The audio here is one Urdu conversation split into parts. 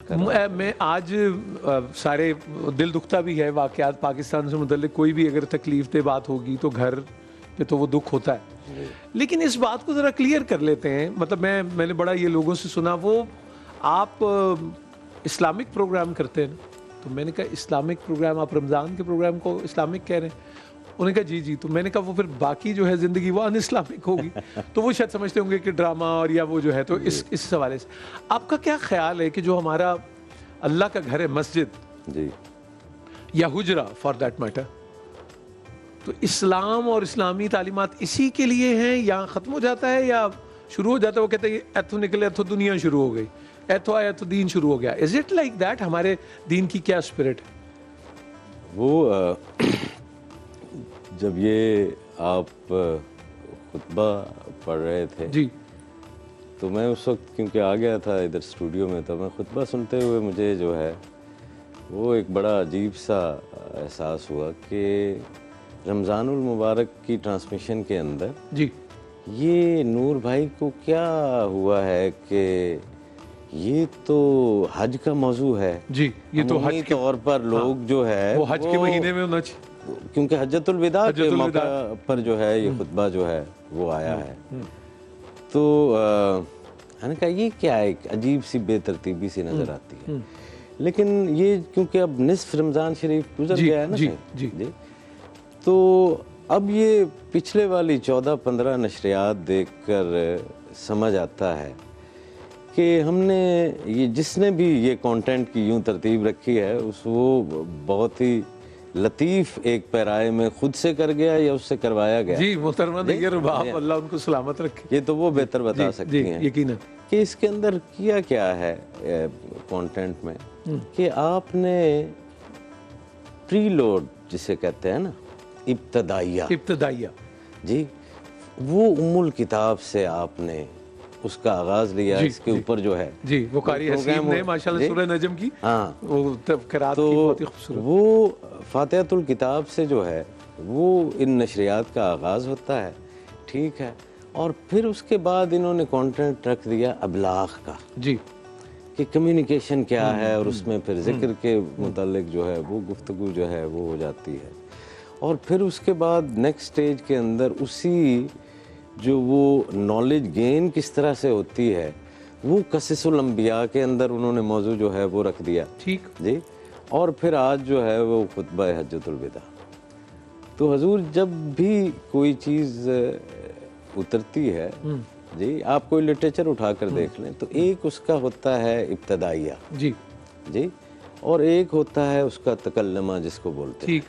میں آج سارے دل دکھتا بھی ہے واقعات پاکستان سے متعلق، کوئی بھی اگر تکلیف دہ بات ہوگی تو گھر پہ تو وہ دکھ ہوتا ہے، لیکن اس بات کو ذرا کلیئر کر لیتے ہیں. مطلب میں نے بڑا یہ لوگوں سے سنا، وہ آپ اسلامک پروگرام کرتے ہیں نا، تو میں نے کہا اسلامک پروگرام، آپ رمضان کے پروگرام کو اسلامک کہہ رہے ہیں؟ انہوں نے کہا جی. تو میں نے کہا وہ پھر باقی جو ہے زندگی وہ ان اسلامک ہوگی. تو وہ شاید سمجھتے ہوں گے کہ ڈرامہ اور یا وہ جو ہے، تو اس حوالے سے آپ کا کیا خیال ہے کہ جو ہمارا اللہ کا گھر ہے، مسجد جی یا حجرہ فار دیٹ میٹر، تو اسلام اور اسلامی تعلیمات اسی کے لیے ہیں، یا ختم ہو جاتا ہے یا شروع ہو جاتا ہے؟ وہ کہتے ہیں ایتھو نکلے ایتھو دنیا شروع ہو گئی، ایتھو آیا تو دین شروع ہو گیا. Is it like that? ہمارے دین کی کیا اسپرٹ ہے؟ وہ جب یہ آپ خطبہ پڑھ رہے تھے جی تو میں اس وقت کیونکہ آ گیا تھا ادھر اسٹوڈیو میں، تو میں خطبہ سنتے ہوئے مجھے جو ہے وہ ایک بڑا عجیب سا احساس ہوا کہ رمضان المبارک کی ٹرانسمیشن کے اندر جی یہ نور بھائی کو کیا ہوا ہے کہ یہ تو حج کا موضوع ہے. جی، یہ تو عمومی طور پر لوگ جو ہے وہ حج کے مہینے میں ہونا چاہیے، کیونکہ حجۃ الوداع کے موقع پر جو ہے یہ خطبہ جو ہے وہ آیا ہے. تو میں نے کہا یہ کیا ایک عجیب سی بے ترتیبی سی نظر آتی ہے. لیکن یہ کیونکہ اب نصف رمضان شریف گزر گیا ہے نا، جی تو اب یہ پچھلے والی 14-15 نشریات دیکھ کر سمجھ آتا ہے کہ ہم نے یہ جس نے بھی یہ کانٹینٹ کی یوں ترتیب رکھی ہے وہ بہت ہی لطیف ایک پیرائے میں خود سے کر گیا یا اس سے کروایا گیا. جی محترمہ نیر رباب، اللہ ان کو سلامت رکھے، یہ تو وہ بہتر بتا سکتی ہیں یقیناً کہ اس کے اندر کیا ہے کانٹینٹ میں، کہ آپ نے پری لوڈ جسے کہتے ہیں نا، ابتدائیہ جی، وہ ام الکتاب سے آپ نے اس کا آغاز لیا. اس کے اوپر جو ہے جی وہ قاری حسین نے ماشاءاللہ سورہ نجم کی وہ قرات کی بہت ہی خوبصورت، وہ فاتحۃ الکتاب سے جو ہے وہ ان نشریات کا آغاز ہوتا ہے. ٹھیک ہے، اور پھر اس کے بعد انہوں نے کانٹینٹ رکھ دیا ابلاغ کا، جی کہ کمیونیکیشن کیا ہے، اور اس میں پھر ذکر کے متعلق جو ہے وہ گفتگو جو ہے وہ ہو جاتی ہے. اور پھر اس کے بعد نیکسٹ سٹیج کے اندر اسی جو وہ نالج گین کس طرح سے ہوتی ہے، وہ قصص الانبیاء کے اندر انہوں نے موضوع جو ہے وہ رکھ دیا. ٹھیک جی، اور پھر آج جو ہے وہ خطبہ حجۃ الوداع. تو حضور جب بھی کوئی چیز اترتی ہے، جی آپ کوئی لٹریچر اٹھا کر دیکھ لیں تو ایک اس کا ہوتا ہے ابتدائیہ، جی، اور ایک ہوتا ہے اس کا تکلمہ جس کو بولتے ہیں.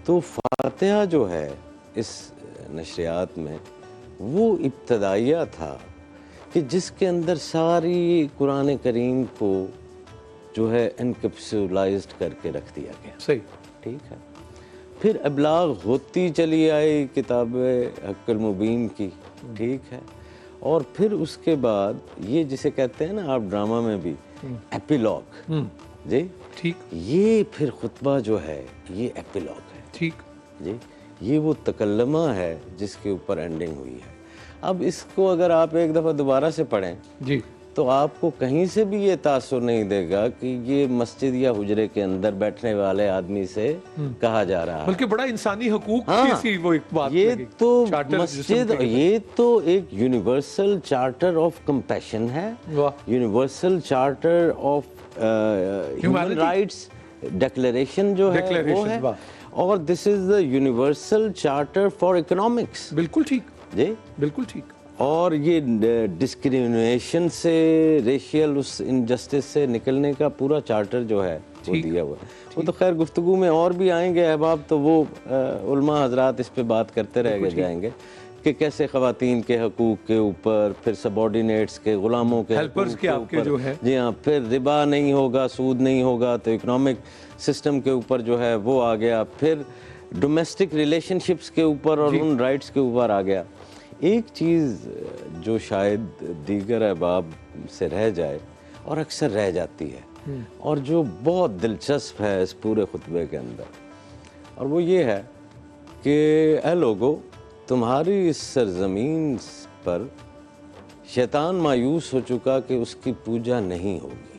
تو فاتحہ جو ہے اس نشریات میں وہ ابتدائیہ تھا کہ جس کے اندر ساری قرآن کریم کو جو ہے انکیپسولائزڈ کر کے رکھ دیا گیا. صحیح، ٹھیک ہے. پھر ابلاغ ہوتی چلی آئی کتاب حق المبین کی. ٹھیک ہے، اور پھر اس کے بعد یہ جسے کہتے ہیں نا آپ ڈرامہ میں بھی ایپیلاگ، جی ٹھیک، یہ پھر خطبہ جو ہے یہ ایپیلاگ ہے. ٹھیک جی، یہ وہ تکلمہ ہے جس کے اوپر اینڈنگ ہوئی ہے. اب اس کو اگر آپ ایک دفعہ دوبارہ سے پڑھیں جی تو آپ کو کہیں سے بھی یہ تاثر نہیں دے گا کہ یہ مسجد یا حجرے کے اندر بیٹھنے والے آدمی سے کہا جا رہا ہے، بلکہ بڑا انسانی حقوق کی سی وہ ایک بات. یہ تو مسجد، یہ تو ایک یونیورسل چارٹر آف کمپیشن ہے، universal charter of human rights declaration جو ہے وہ ہے، اور this is the universal charter for economics. بالکل ٹھیک، جی بالکل ٹھیک. اور یہ ڈسکریمنیشن سے، ریشیل اس انجسٹس سے نکلنے کا پورا چارٹر جو ہے وہ دیا ہوا ہے. وہ تو خیر گفتگو میں اور بھی آئیں گے احباب، تو وہ علماء حضرات اس پہ بات کرتے رہ جائیں گے کہ کیسے خواتین کے حقوق کے اوپر، پھر سبارڈینیٹس کے، غلاموں کے ہیلپرز کے آپ کے جو ہے، جی ہاں، پھر ربا نہیں ہوگا، سود نہیں ہوگا، تو اکنامک سسٹم کے اوپر جو ہے وہ آ گیا. پھر ڈومیسٹک ریلیشن شپس کے اوپر اور ان رائٹس کے اوپر آ گیا. ایک چیز جو شاید دیگر احباب سے رہ جائے اور اکثر رہ جاتی ہے، اور جو بہت دلچسپ ہے اس پورے خطبے کے اندر، اور وہ یہ ہے کہ اے لوگو، تمہاری اس سرزمین پر شیطان مایوس ہو چکا کہ اس کی پوجا نہیں ہوگی.